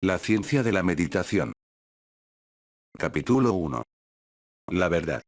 La ciencia de la meditación. Capítulo 1. La verdad.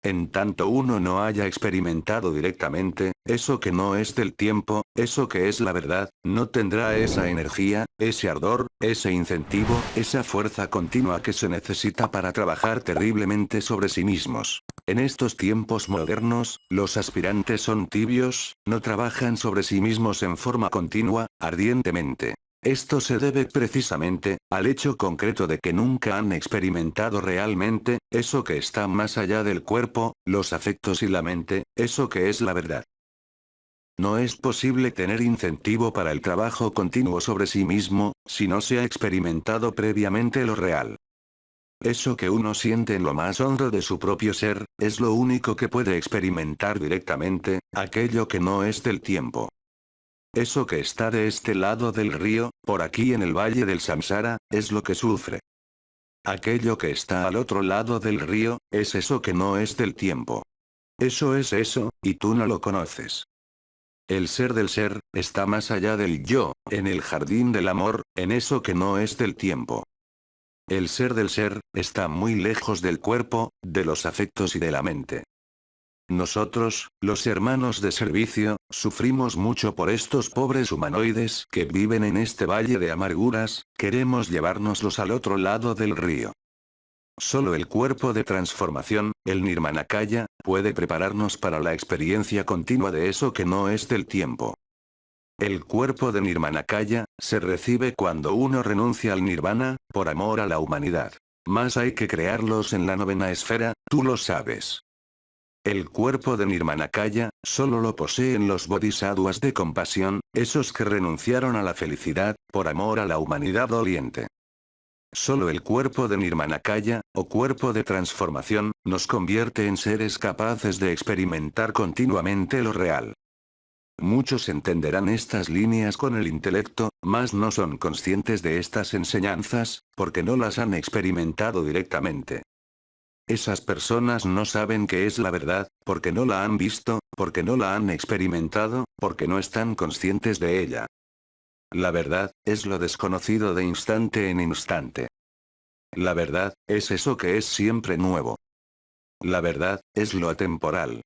En tanto uno no haya experimentado directamente, eso que no es del tiempo, eso que es la verdad, no tendrá esa energía, ese ardor, ese incentivo, esa fuerza continua que se necesita para trabajar terriblemente sobre sí mismos. En estos tiempos modernos, los aspirantes son tibios, no trabajan sobre sí mismos en forma continua, ardientemente. Esto se debe precisamente, al hecho concreto de que nunca han experimentado realmente, eso que está más allá del cuerpo, los afectos y la mente, eso que es la verdad. No es posible tener incentivo para el trabajo continuo sobre sí mismo, si no se ha experimentado previamente lo real. Eso que uno siente en lo más hondo de su propio ser, es lo único que puede experimentar directamente, aquello que no es del tiempo. Eso que está de este lado del río, por aquí en el valle del Samsara, es lo que sufre. Aquello que está al otro lado del río, es eso que no es del tiempo. Eso es eso, y tú no lo conoces. El ser del ser, está más allá del yo, en el jardín del amor, en eso que no es del tiempo. El ser del ser, está muy lejos del cuerpo, de los afectos y de la mente. Nosotros, los hermanos de servicio, sufrimos mucho por estos pobres humanoides que viven en este valle de amarguras, queremos llevárnoslos al otro lado del río. Solo el cuerpo de transformación, el Nirmanakaya, puede prepararnos para la experiencia continua de eso que no es del tiempo. El cuerpo de Nirmanakaya, se recibe cuando uno renuncia al nirvana, por amor a la humanidad. Más hay que crearlos en la novena esfera, tú lo sabes. El cuerpo de Nirmanakaya, solo lo poseen los bodhisattvas de compasión, esos que renunciaron a la felicidad, por amor a la humanidad doliente. Solo el cuerpo de Nirmanakaya, o cuerpo de transformación, nos convierte en seres capaces de experimentar continuamente lo real. Muchos entenderán estas líneas con el intelecto, mas no son conscientes de estas enseñanzas, porque no las han experimentado directamente. Esas personas no saben qué es la verdad, porque no la han visto, porque no la han experimentado, porque no están conscientes de ella. La verdad, es lo desconocido de instante en instante. La verdad, es eso que es siempre nuevo. La verdad, es lo atemporal.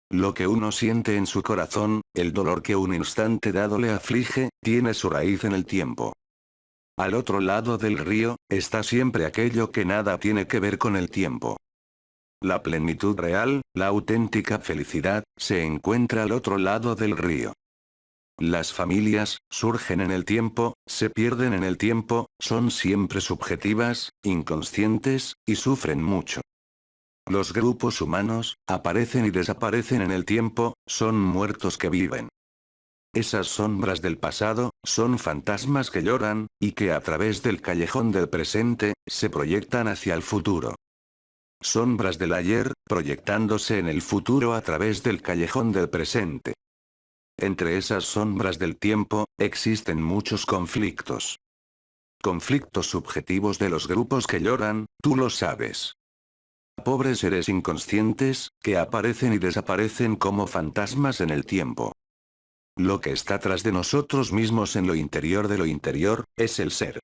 Lo que uno siente en su corazón, el dolor que un instante dado le aflige, tiene su raíz en el tiempo. Al otro lado del río, está siempre aquello que nada tiene que ver con el tiempo. La plenitud real, la auténtica felicidad, se encuentra al otro lado del río. Las familias, surgen en el tiempo, se pierden en el tiempo, son siempre subjetivas, inconscientes, y sufren mucho. Los grupos humanos, aparecen y desaparecen en el tiempo, son muertos que viven. Esas sombras del pasado, son fantasmas que lloran, y que a través del callejón del presente, se proyectan hacia el futuro. Sombras del ayer, proyectándose en el futuro a través del callejón del presente. Entre esas sombras del tiempo, existen muchos conflictos. Conflictos subjetivos de los grupos que lloran, tú lo sabes. Pobres seres inconscientes, que aparecen y desaparecen como fantasmas en el tiempo. Lo que está tras de nosotros mismos en lo interior de lo interior, es el ser.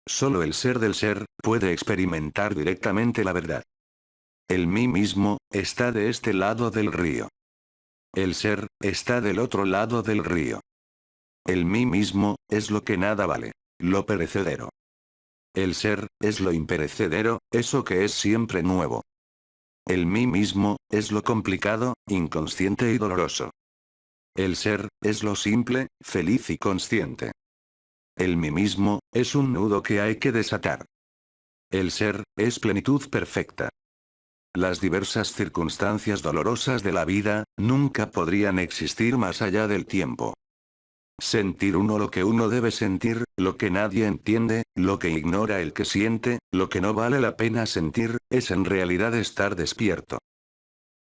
Solo el ser del ser, puede experimentar directamente la verdad. El mí mismo, está de este lado del río. El ser, está del otro lado del río. El mí mismo, es lo que nada vale. Lo perecedero. El ser, es lo imperecedero, eso que es siempre nuevo. El mí mismo, es lo complicado, inconsciente y doloroso. El ser, es lo simple, feliz y consciente. El mí mismo, es un nudo que hay que desatar. El ser, es plenitud perfecta. Las diversas circunstancias dolorosas de la vida, nunca podrían existir más allá del tiempo. Sentir uno lo que uno debe sentir, lo que nadie entiende, lo que ignora el que siente, lo que no vale la pena sentir, es en realidad estar despierto.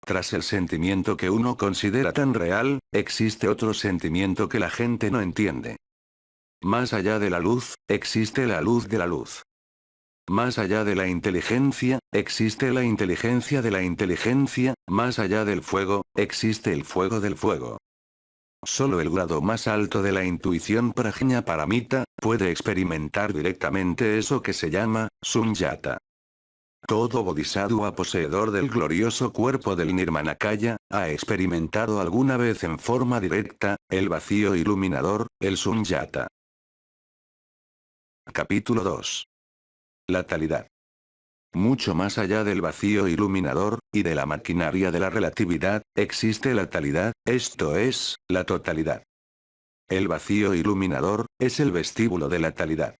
Tras el sentimiento que uno considera tan real, existe otro sentimiento que la gente no entiende. Más allá de la luz, existe la luz de la luz. Más allá de la inteligencia, existe la inteligencia de la inteligencia, más allá del fuego, existe el fuego del fuego. Solo el grado más alto de la intuición prajna paramita puede experimentar directamente eso que se llama sunyata. Todo bodhisattva poseedor del glorioso cuerpo del Nirmanakaya ha experimentado alguna vez en forma directa el vacío iluminador, el sunyata. Capítulo 2. La talidad. Mucho más allá del vacío iluminador, y de la maquinaria de la relatividad, existe la talidad, esto es, la totalidad. El vacío iluminador, es el vestíbulo de la talidad.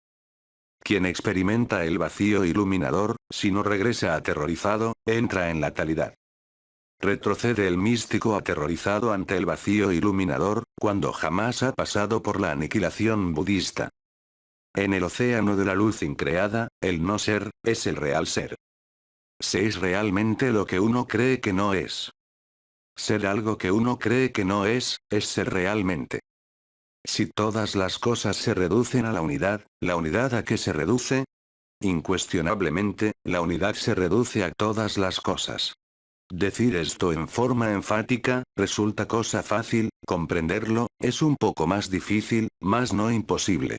Quien experimenta el vacío iluminador, si no regresa aterrorizado, entra en la talidad. Retrocede el místico aterrorizado ante el vacío iluminador, cuando jamás ha pasado por la aniquilación budista. En el océano de la luz increada, el no ser, es el real ser. Se es realmente lo que uno cree que no es. Ser algo que uno cree que no es ser realmente. Si todas las cosas se reducen a ¿la unidad a qué se reduce? Incuestionablemente, la unidad se reduce a todas las cosas. Decir esto en forma enfática, resulta cosa fácil, comprenderlo, es un poco más difícil, mas no imposible.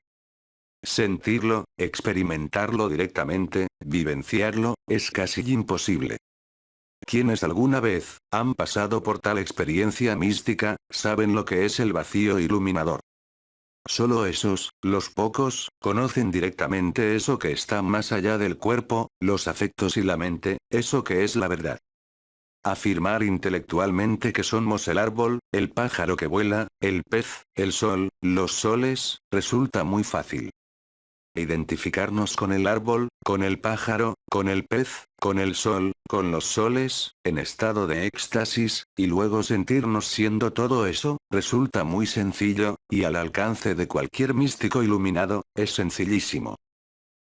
Sentirlo, experimentarlo directamente, vivenciarlo, es casi imposible. Quienes alguna vez han pasado por tal experiencia mística, saben lo que es el vacío iluminador. Solo esos, los pocos, conocen directamente eso que está más allá del cuerpo, los afectos y la mente, eso que es la verdad. Afirmar intelectualmente que somos el árbol, el pájaro que vuela, el pez, el sol, los soles, resulta muy fácil. Identificarnos con el árbol, con el pájaro, con el pez, con el sol, con los soles, en estado de éxtasis, y luego sentirnos siendo todo eso, resulta muy sencillo, y al alcance de cualquier místico iluminado, es sencillísimo.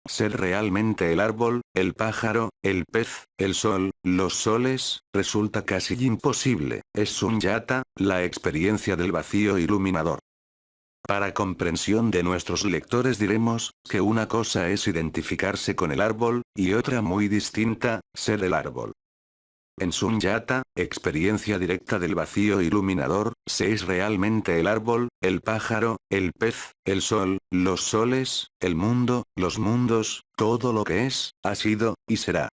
Ser realmente el árbol, el pájaro, el pez, el sol, los soles, resulta casi imposible, es sunyata, la experiencia del vacío iluminador. Para comprensión de nuestros lectores diremos, que una cosa es identificarse con el árbol, y otra muy distinta, ser el árbol. En sunyata, experiencia directa del vacío iluminador, se es realmente el árbol, el pájaro, el pez, el sol, los soles, el mundo, los mundos, todo lo que es, ha sido, y será.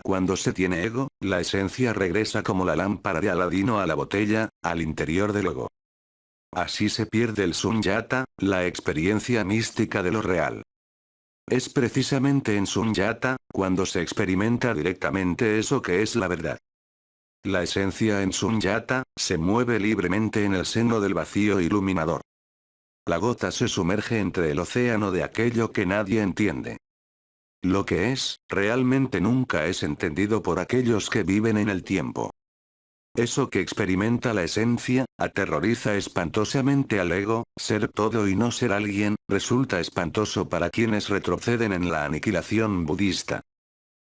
Cuando se tiene ego, la esencia regresa como la lámpara de Aladino a la botella, al interior del ego. Así se pierde el sunyata, la experiencia mística de lo real. Es precisamente en sunyata, cuando se experimenta directamente eso que es la verdad. La esencia en sunyata, se mueve libremente en el seno del vacío iluminador. La gota se sumerge entre el océano de aquello que nadie entiende. Lo que es, realmente nunca es entendido por aquellos que viven en el tiempo. Eso que experimenta la esencia, aterroriza espantosamente al ego, ser todo y no ser alguien, resulta espantoso para quienes retroceden en la aniquilación budista.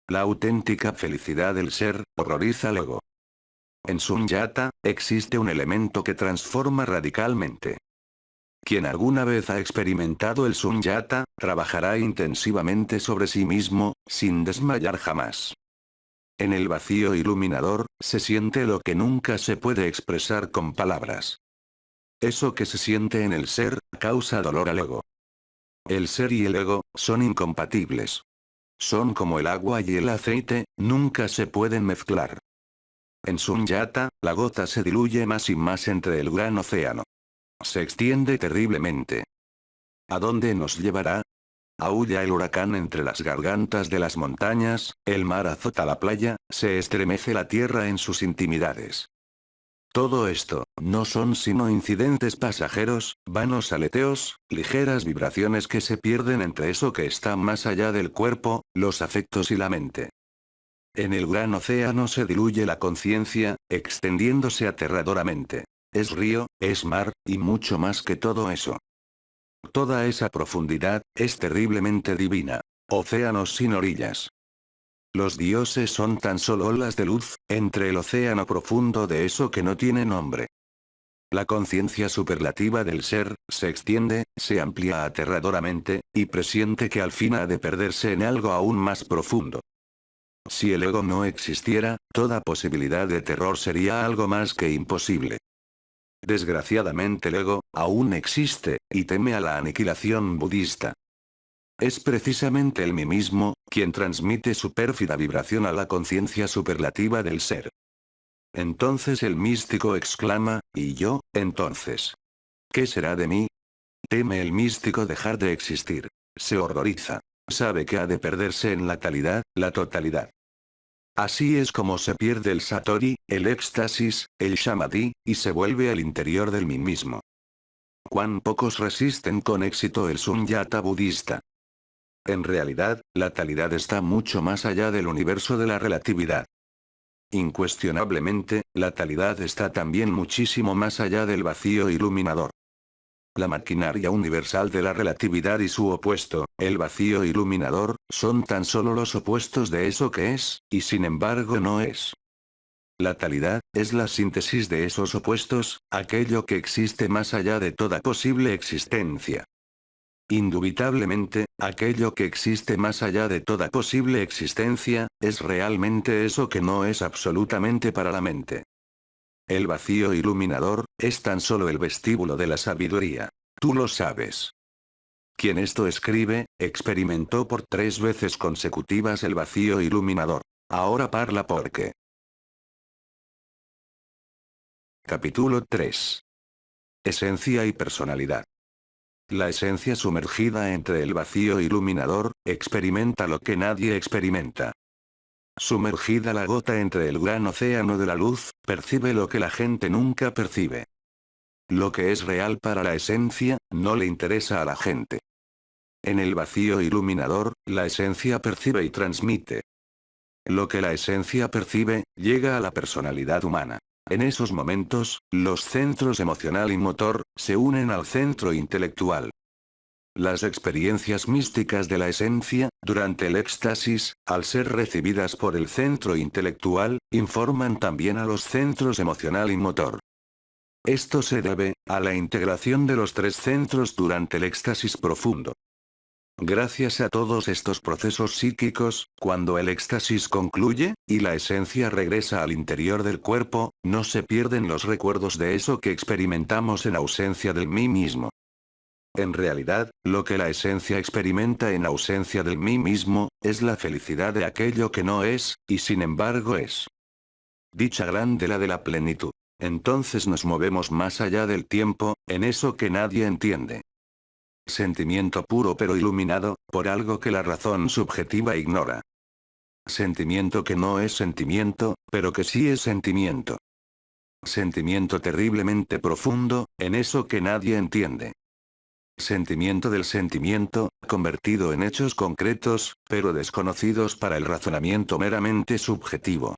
La auténtica felicidad del ser, horroriza al ego. En sunyata, existe un elemento que transforma radicalmente. Quien alguna vez ha experimentado el sunyata, trabajará intensivamente sobre sí mismo, sin desmayar jamás. En el vacío iluminador, se siente lo que nunca se puede expresar con palabras. Eso que se siente en el ser, causa dolor al ego. El ser y el ego, son incompatibles. Son como el agua y el aceite, nunca se pueden mezclar. En sunyata, la gota se diluye más y más entre el gran océano. Se extiende terriblemente. ¿A dónde nos llevará? Aúlla el huracán entre las gargantas de las montañas, el mar azota la playa, se estremece la tierra en sus intimidades. Todo esto, no son sino incidentes pasajeros, vanos aleteos, ligeras vibraciones que se pierden entre eso que está más allá del cuerpo, los afectos y la mente. En el gran océano se diluye la conciencia, extendiéndose aterradoramente. Es río, es mar, y mucho más que todo eso. Toda esa profundidad, es terriblemente divina. Océanos sin orillas. Los dioses son tan solo olas de luz, entre el océano profundo de eso que no tiene nombre. La conciencia superlativa del ser, se extiende, se amplía aterradoramente, y presiente que al fin ha de perderse en algo aún más profundo. Si el ego no existiera, toda posibilidad de terror sería algo más que imposible. Desgraciadamente el ego, aún existe, y teme a la aniquilación budista. Es precisamente el mí mismo, quien transmite su pérfida vibración a la conciencia superlativa del ser. Entonces el místico exclama, ¿y yo, entonces? ¿Qué será de mí? Teme el místico dejar de existir. Se horroriza. Sabe que ha de perderse en la talidad, la totalidad. Así es como se pierde el satori, el éxtasis, el samadhi, y se vuelve al interior del mí mismo. Cuán pocos resisten con éxito el sunyata budista. En realidad, la talidad está mucho más allá del universo de la relatividad. Incuestionablemente, la talidad está también muchísimo más allá del vacío iluminador. La maquinaria universal de la relatividad y su opuesto, el vacío iluminador, son tan solo los opuestos de eso que es, y sin embargo no es. La talidad, es la síntesis de esos opuestos, aquello que existe más allá de toda posible existencia. Indubitablemente, aquello que existe más allá de toda posible existencia, es realmente eso que no es absolutamente para la mente. El vacío iluminador, es tan solo el vestíbulo de la sabiduría. Tú lo sabes. Quien esto escribe, experimentó por 3 veces consecutivas el vacío iluminador. Ahora parla porque. Capítulo 3. Esencia y personalidad. La esencia sumergida entre el vacío iluminador, experimenta lo que nadie experimenta. Sumergida la gota entre el gran océano de la luz, percibe lo que la gente nunca percibe. Lo que es real para la esencia, no le interesa a la gente. En el vacío iluminador, la esencia percibe y transmite. Lo que la esencia percibe, llega a la personalidad humana. En esos momentos, los centros emocional y motor, se unen al centro intelectual. Las experiencias místicas de la esencia, durante el éxtasis, al ser recibidas por el centro intelectual, informan también a los centros emocional y motor. Esto se debe, a la integración de los 3 centros durante el éxtasis profundo. Gracias a todos estos procesos psíquicos, cuando el éxtasis concluye, y la esencia regresa al interior del cuerpo, no se pierden los recuerdos de eso que experimentamos en ausencia del mí mismo. En realidad, lo que la esencia experimenta en ausencia del mí mismo, es la felicidad de aquello que no es, y sin embargo es. Dicha grande la de la plenitud. Entonces nos movemos más allá del tiempo, en eso que nadie entiende. Sentimiento puro pero iluminado, por algo que la razón subjetiva ignora. Sentimiento que no es sentimiento, pero que sí es sentimiento. Sentimiento terriblemente profundo, en eso que nadie entiende. Sentimiento del sentimiento, convertido en hechos concretos, pero desconocidos para el razonamiento meramente subjetivo.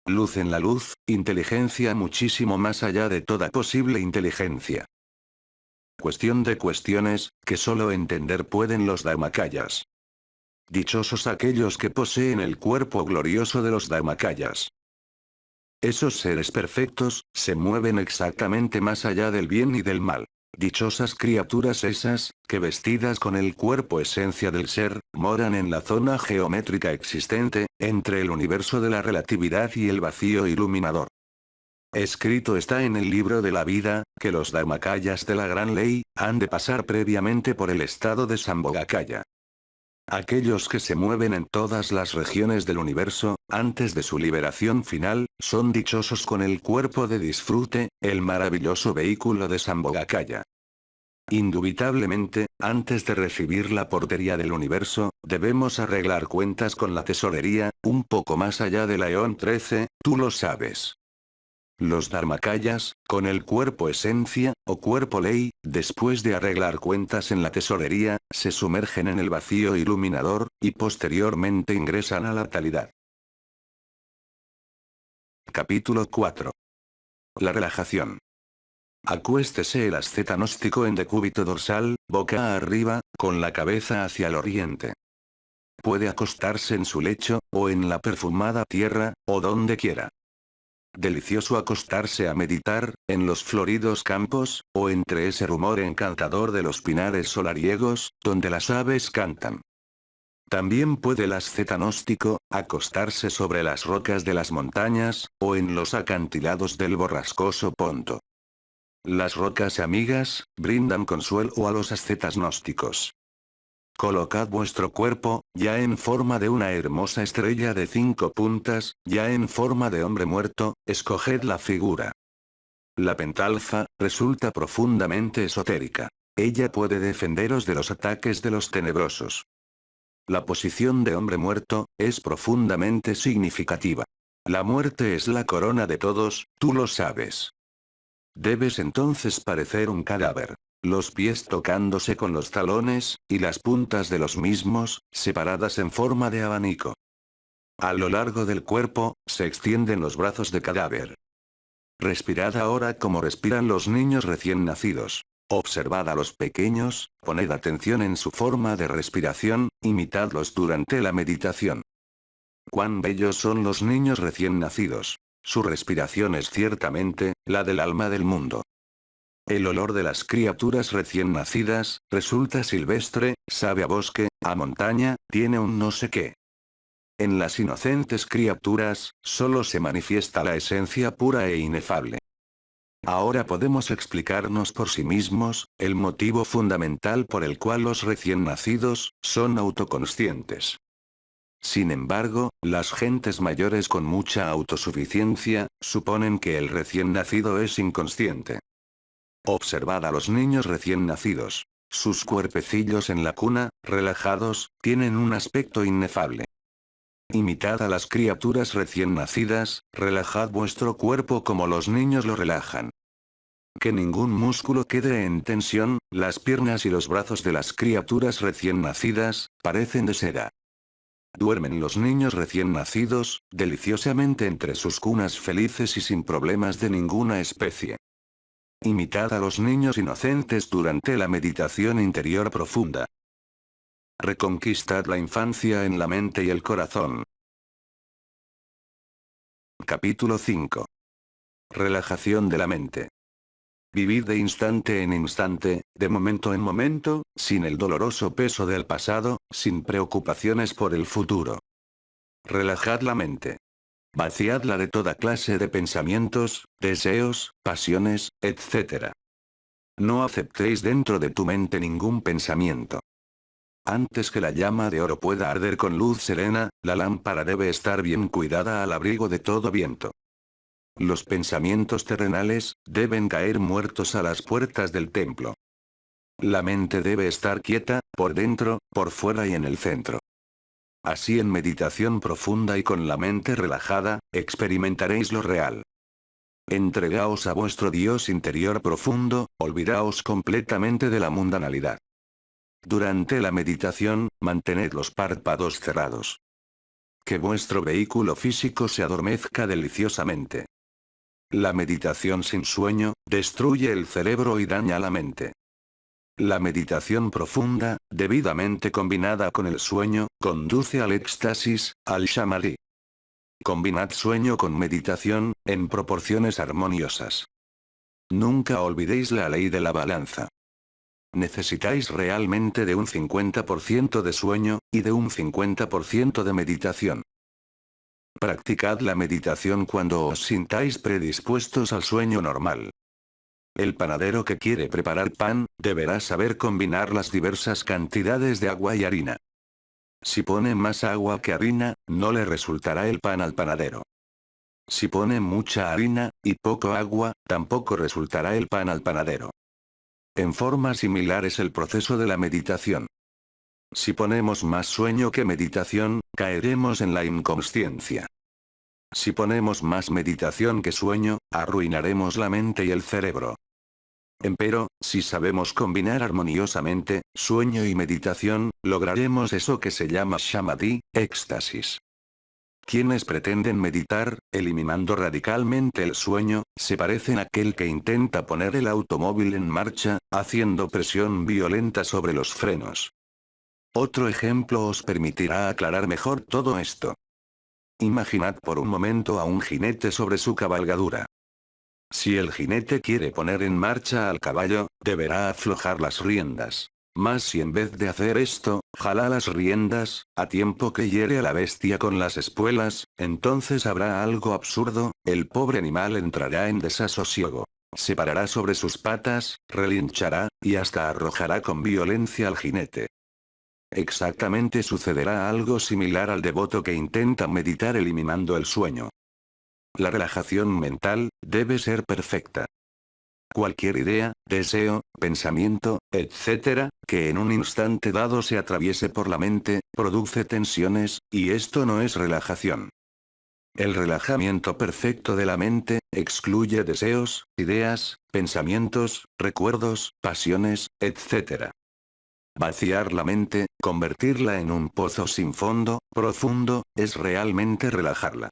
Luz en la luz, inteligencia muchísimo más allá de toda posible inteligencia. Cuestión de cuestiones, que solo entender pueden los dharmakayas. Dichosos aquellos que poseen el cuerpo glorioso de los dharmakayas. Esos seres perfectos, se mueven exactamente más allá del bien y del mal. Dichosas criaturas esas, que vestidas con el cuerpo esencia del ser, moran en la zona geométrica existente, entre el universo de la relatividad y el vacío iluminador. Escrito está en el libro de la vida, que los dharmakayas de la gran ley, han de pasar previamente por el estado de Sambhogakaya. Aquellos que se mueven en todas las regiones del universo, antes de su liberación final, son dichosos con el cuerpo de disfrute, el maravilloso vehículo de Sambhogakaya. Indubitablemente, antes de recibir la portería del universo, debemos arreglar cuentas con la tesorería, un poco más allá de la Eón 13, tú lo sabes. Los dharmakayas, con el cuerpo esencia, o cuerpo ley, después de arreglar cuentas en la tesorería, se sumergen en el vacío iluminador, y posteriormente ingresan a la talidad. Capítulo 4. La relajación. Acuéstese el asceta gnóstico en decúbito dorsal, boca arriba, con la cabeza hacia el oriente. Puede acostarse en su lecho, o en la perfumada tierra, o donde quiera. Delicioso acostarse a meditar, en los floridos campos, o entre ese rumor encantador de los pinares solariegos, donde las aves cantan. También puede el asceta gnóstico, acostarse sobre las rocas de las montañas, o en los acantilados del borrascoso Ponto. Las rocas amigas, brindan consuelo a los ascetas gnósticos. Colocad vuestro cuerpo, ya en forma de una hermosa estrella de 5 puntas, ya en forma de hombre muerto, escoged la figura. La pentalfa, resulta profundamente esotérica. Ella puede defenderos de los ataques de los tenebrosos. La posición de hombre muerto, es profundamente significativa. La muerte es la corona de todos, tú lo sabes. Debes entonces parecer un cadáver. Los pies tocándose con los talones, y las puntas de los mismos, separadas en forma de abanico. A lo largo del cuerpo, se extienden los brazos de cadáver. Respirad ahora como respiran los niños recién nacidos. Observad a los pequeños, poned atención en su forma de respiración, imitadlos durante la meditación. Cuán bellos son los niños recién nacidos. Su respiración es ciertamente, la del alma del mundo. El olor de las criaturas recién nacidas, resulta silvestre, sabe a bosque, a montaña, tiene un no sé qué. En las inocentes criaturas, solo se manifiesta la esencia pura e inefable. Ahora podemos explicarnos por sí mismos, el motivo fundamental por el cual los recién nacidos, son autoconscientes. Sin embargo, las gentes mayores con mucha autosuficiencia, suponen que el recién nacido es inconsciente. Observad a los niños recién nacidos. Sus cuerpecillos en la cuna, relajados, tienen un aspecto inefable. Imitad a las criaturas recién nacidas, relajad vuestro cuerpo como los niños lo relajan. Que ningún músculo quede en tensión, las piernas y los brazos de las criaturas recién nacidas, parecen de seda. Duermen los niños recién nacidos, deliciosamente entre sus cunas felices y sin problemas de ninguna especie. Imitad a los niños inocentes durante la meditación interior profunda. Reconquistad la infancia en la mente y el corazón. Capítulo 5. Relajación de la mente. Vivid de instante en instante, de momento en momento, sin el doloroso peso del pasado, sin preocupaciones por el futuro. Relajad la mente. Vaciadla de toda clase de pensamientos, deseos, pasiones, etc. No aceptéis dentro de tu mente ningún pensamiento. Antes que la llama de oro pueda arder con luz serena, la lámpara debe estar bien cuidada al abrigo de todo viento. Los pensamientos terrenales, deben caer muertos a las puertas del templo. La mente debe estar quieta, por dentro, por fuera y en el centro. Así en meditación profunda y con la mente relajada, experimentaréis lo real. Entregaos a vuestro Dios interior profundo, olvidaos completamente de la mundanalidad. Durante la meditación, mantened los párpados cerrados. Que vuestro vehículo físico se adormezca deliciosamente. La meditación sin sueño, destruye el cerebro y daña la mente. La meditación profunda, debidamente combinada con el sueño, conduce al éxtasis, al samadhi. Combinad sueño con meditación, en proporciones armoniosas. Nunca olvidéis la ley de la balanza. Necesitáis realmente de un 50% de sueño, y de un 50% de meditación. Practicad la meditación cuando os sintáis predispuestos al sueño normal. El panadero que quiere preparar pan, deberá saber combinar las diversas cantidades de agua y harina. Si pone más agua que harina, no le resultará el pan al panadero. Si pone mucha harina, y poco agua, tampoco resultará el pan al panadero. En forma similar es el proceso de la meditación. Si ponemos más sueño que meditación, caeremos en la inconsciencia. Si ponemos más meditación que sueño, arruinaremos la mente y el cerebro. Empero, si sabemos combinar armoniosamente, sueño y meditación, lograremos eso que se llama samadhi, éxtasis. Quienes pretenden meditar, eliminando radicalmente el sueño, se parecen a aquel que intenta poner el automóvil en marcha, haciendo presión violenta sobre los frenos. Otro ejemplo os permitirá aclarar mejor todo esto. Imaginad por un momento a un jinete sobre su cabalgadura. Si el jinete quiere poner en marcha al caballo, deberá aflojar las riendas. Mas si en vez de hacer esto, jala las riendas, a tiempo que hiere a la bestia con las espuelas, entonces habrá algo absurdo, el pobre animal entrará en desasosiego. se parará sobre sus patas, relinchará, y hasta arrojará con violencia al jinete. Exactamente sucederá algo similar al devoto que intenta meditar eliminando el sueño. La relajación mental debe ser perfecta. Cualquier idea, deseo, pensamiento, etc., que en un instante dado se atraviese por la mente, produce tensiones, y esto no es relajación. El relajamiento perfecto de la mente, excluye deseos, ideas, pensamientos, recuerdos, pasiones, etc. Vaciar la mente, convertirla en un pozo sin fondo, profundo, es realmente relajarla.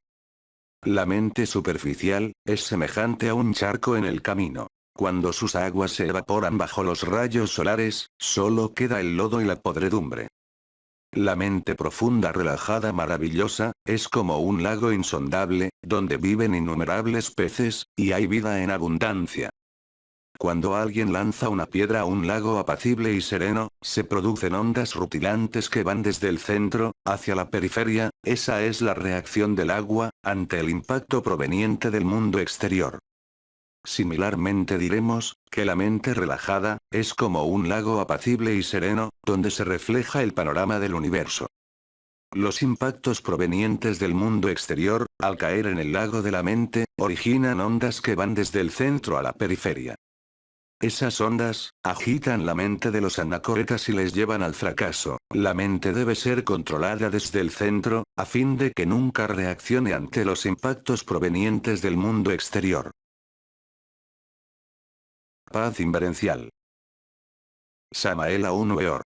La mente superficial, es semejante a un charco en el camino. Cuando sus aguas se evaporan bajo los rayos solares, solo queda el lodo y la podredumbre. La mente profunda relajada maravillosa, es como un lago insondable, donde viven innumerables peces, y hay vida en abundancia. Cuando alguien lanza una piedra a un lago apacible y sereno, se producen ondas rutilantes que van desde el centro, hacia la periferia, esa es la reacción del agua, ante el impacto proveniente del mundo exterior. Similarmente diremos, que la mente relajada, es como un lago apacible y sereno, donde se refleja el panorama del universo. Los impactos provenientes del mundo exterior, al caer en el lago de la mente, originan ondas que van desde el centro a la periferia. Esas ondas, agitan la mente de los anacoretas y les llevan al fracaso. La mente debe ser controlada desde el centro, a fin de que nunca reaccione ante los impactos provenientes del mundo exterior. Paz inverencial. Samael Aun Weor.